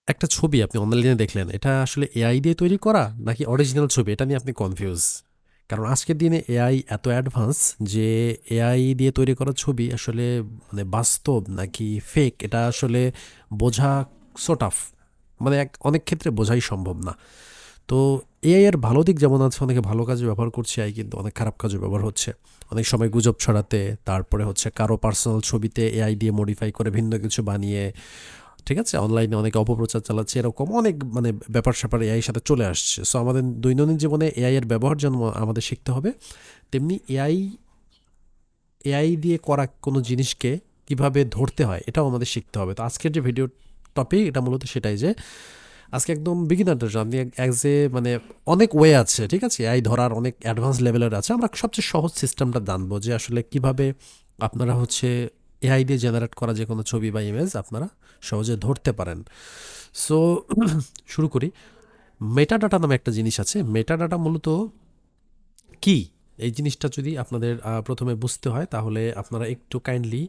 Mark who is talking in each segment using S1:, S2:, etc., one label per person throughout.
S1: একটা ছবি আপনি অনলাইনে দেখলেন, এটা আসলে এআই দিয়ে তৈরি করা নাকি অরিজিনাল ছবি, এটা নিয়ে আপনি কনফিউজ। কারণ আজকের দিনে এআই এত অ্যাডভান্স যে এআই দিয়ে তৈরি করা ছবি আসলে মানে বাস্তব নাকি ফেক, এটা আসলে বোঝা সো টাফ। মানে অনেক ক্ষেত্রে বোঝাই সম্ভব না। তো এআই এর ভালো দিক যেমন আছে, অনেকে ভালো কাজে ব্যবহার করছে এআই, কিন্তু অনেক খারাপ কাজে ব্যবহার হচ্ছে। অনেক সময় গুজব ছড়াতে, তারপরে হচ্ছে কারো পার্সোনাল ছবিতে এআই দিয়ে মডিফাই করে ভিন্ন কিছু বানিয়ে, ঠিক আছে, অনলাইনে অনেকে অপপ্রচার চালাচ্ছে, এরকম অনেক মানে ব্যাপার-স্যাপার এআই এর সাথে চলে আসছে। সো আমাদের দৈনন্দিন জীবনে এআই এর ব্যবহার যেমন আমাদের শিখতে হবে, তেমনি এআই দিয়ে করা কোনো জিনিসকে কিভাবে ধরতে হয় এটাও আমাদের শিখতে হবে। তো আজকের যে ভিডিও টপিক এটা মূলত সেটাই যে আজকে একদম বিগিনারদের জন্য আপনি অ্যাজ এ মানে অনেক ওয়ে আছে, ঠিক আছে, এআই ধরার অনেক অ্যাডভান্স লেভেলের আছে। আমরা সবচেয়ে সহজ সিস্টেমটা জানবো যে আসলে কিভাবে আপনারা হচ্ছে এআই দিয়ে জেনারেট করা যে কোনো ছবি বা ইমেজ আপনারা সহজে ধরতে পারেন। সো শুরু করি। মেটা ডাটা নামে একটা জিনিস আছে। মেটা ডাটা মূলত কি, এই জিনিসটা যদি আপনাদের প্রথমে বুঝতে হয় তাহলে আপনারা একটু কাইন্ডলি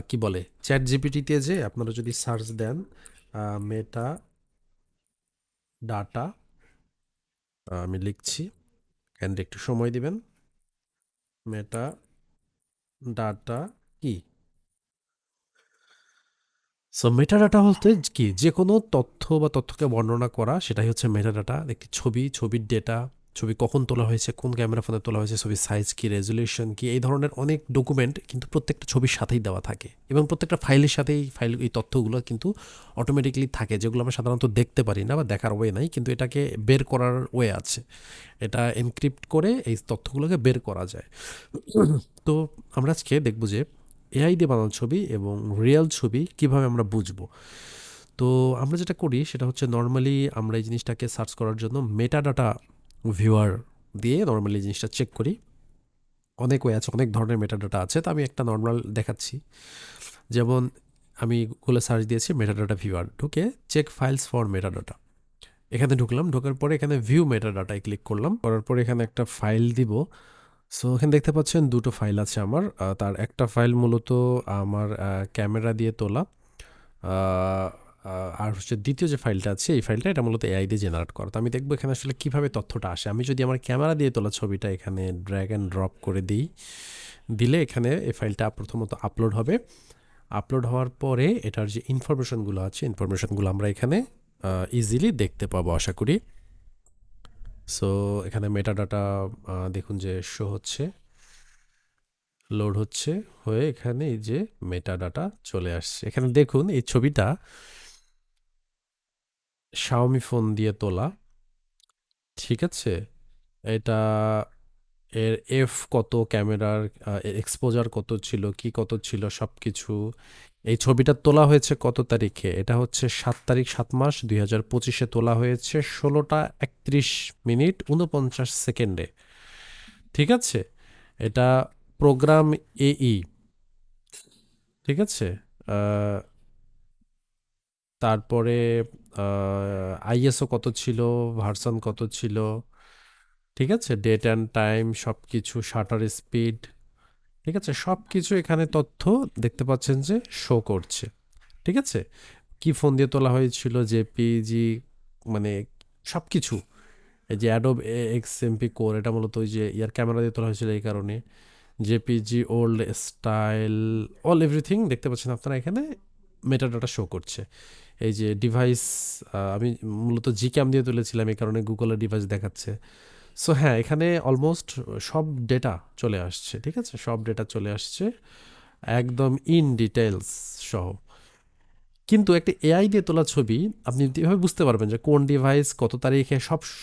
S1: কি বলে চ্যাট জিপিটিতে যে আপনারা যদি সার্চ দেন মেটা ডাটা, আমি লিখছি, কাইন্ডলি একটু সময় দিবেন। মেটা ডাটা কি? সো মেটাডাটা বলতে কি, যে কোনো তথ্য বা তথ্যকে বর্ণনা করা সেটাই হচ্ছে মেটাডাটা। একটি ছবি, ছবির ডেটা, ছবি কখন তোলা হয়েছে, কোন ক্যামেরা ফোনে তোলা হয়েছে, ছবির সাইজ কি, রেজলিউশন কি, এই ধরনের অনেক ডকুমেন্ট কিন্তু প্রত্যেকটা ছবির সাথেই দেওয়া থাকে, এবং প্রত্যেকটা ফাইলের সাথেই এই তথ্যগুলো কিন্তু অটোমেটিকলি থাকে, যেগুলো আমরা সাধারণত দেখতে পারি না বা দেখার ওয়ে নাই, কিন্তু এটাকে বের করার ওয়ে আছে। এটা এনক্রিপ্ট করে এই তথ্যগুলোকে বের করা যায়। তো আমরা আজকে দেখব যে এআই দিয়ে বানানো ছবি এবং রিয়েল ছবি কিভাবে আমরা বুঝবো। তো আমরা যেটা করি সেটা হচ্ছে নর্মালি আমরা এই জিনিসটাকে সার্চ করার জন্য মেটা ডাটা ভিউয়ার দিয়ে নর্মালি এই জিনিসটা চেক করি। অনেক ওয়ে আছে, অনেক ধরনের মেটা ডাটা আছে, তো আমি একটা নর্মাল দেখাচ্ছি। যেমন আমি গুগলে সার্চ দিয়েছি মেটা ডাটা ভিউয়ার, ঢুকে check files for metadata, এখানে ঢুকলাম। ঢোকার পরে এখানে ভিউ মেটা ডাটায় ক্লিক করলাম, করার পরে এখানে একটা ফাইল দিব। সো এখানে দেখতে পাচ্ছেন দুটো ফাইল আছে আমার। তার একটা ফাইল মূলত আমার ক্যামেরা দিয়ে তোলা, আর হচ্ছে দ্বিতীয় যে ফাইলটা আছে এই ফাইলটা এটা মূলত এআই দিয়ে জেনারেট করা। তো আমি দেখবো এখানে আসলে কিভাবে তথ্যটা আসে। আমি যদি আমার ক্যামেরা দিয়ে তোলা ছবিটা এখানে ড্র্যাগ অ্যান্ড ড্রপ করে দিই, দিলে এখানে এই ফাইলটা প্রথমত আপলোড হবে। আপলোড হওয়ার পরে এটার যে ইনফরমেশনগুলো আছে ইনফরমেশনগুলো আমরা এখানে ইজিলি দেখতে পাবো আশা করি। সো এখানে মেটা ডাটা দেখুন যে শো হচ্ছে, লোড হচ্ছে, হয়ে এখানে এই যে মেটা ডাটা চলে আসছে। এখানে দেখুন এই ছবিটা শাওমি ফোন দিয়ে তোলা, ঠিক আছে। এটা এর এফ কত, ক্যামেরার এক্সপোজার কত ছিল, কি কত ছিল সব কিছু। এই ছবিটা তোলা হয়েছে কত তারিখে, এটা হচ্ছে 7 তারিখ 7 মাস 2025-এ তোলা হয়েছে 16টা 31 মিনিট 49 সেকেন্ডে, ঠিক আছে। এটা প্রোগ্রাম এই, ঠিক আছে। আহ, তারপরে আইএসও কত ছিল, ভার্সন কত ছিল, ঠিক আছে, ডেট অ্যান্ড টাইম সব কিছু, শাটার স্পিড, ঠিক আছে, সব কিছু এখানে তথ্য দেখতে পাচ্ছেন যে শো করছে, ঠিক আছে। কি ফোন দিয়ে তোলা হয়েছিল, জেপিজি, মানে সব কিছু। এই যে অ্যাডোব এক্সএমপি কোর, এটা মূলত ওই যে ইয়ার ক্যামেরা দিয়ে তোলা হয়েছিল, এই কারণে JPG old style, all everything দেখতে পাচ্ছেন আপনারা এখানে মেটাডাটা শো করছে। এই যে ডিভাইস, আমি মূলত জি ক্যাম দিয়ে তুলেছিলাম এই কারণে গুগলের ডিভাইস দেখাচ্ছে। সো হ্যাঁ, এখানে অলমোস্ট সব ডেটা চলে আসছে, ঠিক আছে, সব ডেটা চলে আসছে একদম ইন ডিটেলস সহ। কিন্তু একটা এআই দিয়ে তোলা ছবি আপনি এভাবে বুঝতে পারবেন যে কোন ডিভাইস কত তারিখে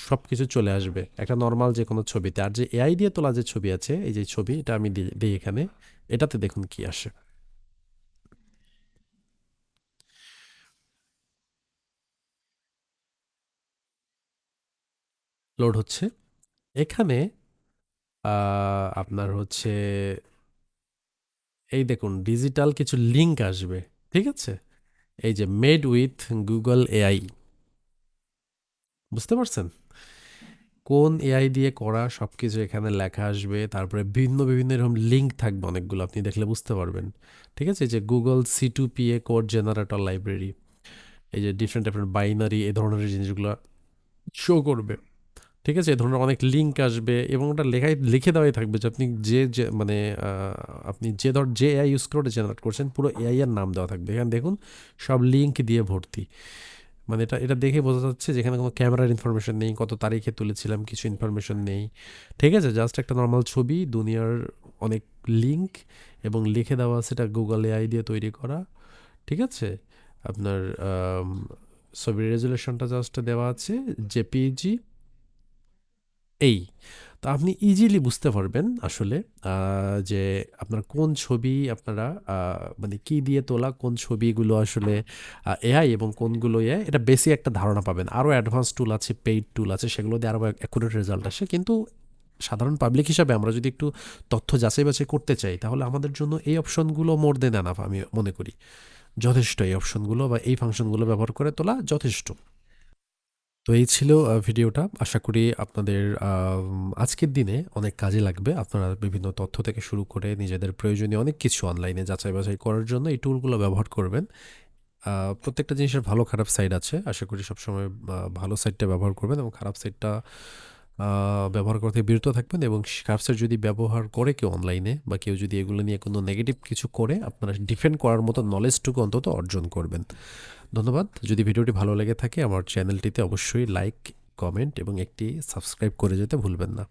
S1: সব কিছু চলে আসবে একটা নর্মাল যে কোনো ছবিতে। আর যে এআই দিয়ে তোলা যে ছবি আছে, এই যে ছবি এটা আমি দিই এখানে, এটাতে দেখুন কি আসে। লোড হচ্ছে এখানে, আপনার হচ্ছে এই দেখুন ডিজিটাল কিছু লিঙ্ক আসবে, ঠিক আছে। এই যে মেড উইথ গুগল এআই, বুঝতে পারছেন কোন এআই দিয়ে করা, সব কিছু এখানে লেখা আসবে। তারপরে বিভিন্ন বিভিন্ন এরকম লিঙ্ক থাকবে অনেকগুলো, আপনি দেখলে বুঝতে পারবেন, ঠিক আছে। যে Google C two P A code generator library, এই যে ডিফারেন্ট বাইনারি এই ধরনের জিনিসগুলো শো করবে। ঠিক আছে? এ ধরনের অনেক লিঙ্ক আসবে এবং ওটা লিখে দেওয়াই থাকবে যে আপনি যে মানে আপনি যে এআই ইউজ করে জেনারেট করছেন পুরো এআই এর নাম দেওয়া থাকবে। এখানে দেখুন সব লিঙ্ক দিয়ে ভর্তি। মানে এটা দেখে বোঝা যাচ্ছে যে এখানে কোনো ক্যামেরার ইনফরমেশন নেই, কত তারিখে তুলেছিলাম কিছু ইনফরমেশন নেই। ঠিক আছে? জাস্ট একটা নরমাল ছবি, দুনিয়ার অনেক লিঙ্ক এবং লিখে দেওয়া আছে এটা গুগল এআই দিয়ে তৈরি করা। ঠিক আছে? আপনার ছবির রেজুলেশনটা জাস্ট দেওয়া আছে জেপিইজি এই। তো আপনি ইজিলি বুঝতে পারবেন আসলে যে আপনার কোন ছবি আপনারা মানে কি দিয়ে তোলা, কোন ছবিগুলো আসলে এআই এবং কোনগুলো এআই, এটা বেসিক একটা ধারণা পাবেন। আরও অ্যাডভান্স টুল আছে, পেইড টুল আছে, সেগুলো দিয়ে আরও অ্যাকুরেট রেজাল্ট আসে। কিন্তু সাধারণ পাবলিক হিসাবে আমরা যদি একটু তথ্য যাচাই বাছাই করতে চাই তাহলে আমাদের জন্য এই অপশনগুলো মোর দেন এনাফ আমি মনে করি। যথেষ্ট এই অপশনগুলো বা এই ফাংশনগুলো ব্যবহার করে তোলা যথেষ্ট। তো এই ছিল ভিডিওটা। আশা করি আপনাদের আজকের দিনে অনেক কাজে লাগবে। আপনারা বিভিন্ন তথ্য থেকে শুরু করে নিজেদের প্রয়োজনীয় অনেক কিছু অনলাইনে যাচাই-বাছাই করার জন্য এই টুলগুলো ব্যবহার করবেন। প্রত্যেকটা জিনিসের ভালো খারাপ সাইড আছে। আশা করি সবসময় ভালো সাইডটা ব্যবহার করবেন এবং খারাপ সাইডটা ব্যবহার করা থেকে বিরত থাকবেন এবং খারাপ সাইড যদি ব্যবহার করে কেউ অনলাইনে বা কেউ যদি এগুলো নিয়ে কোনো নেগেটিভ কিছু করে আপনারা ডিফেন্ড করার মতো নলেজটুকু অন্তত অর্জন করবেন। ধন্যবাদ। যদি ভিডিওটি ভালো লেগে থাকে আমার চ্যানেলটিতে অবশ্যই লাইক, কমেন্ট এবং একটি সাবস্ক্রাইব করে যেতে ভুলবেন না।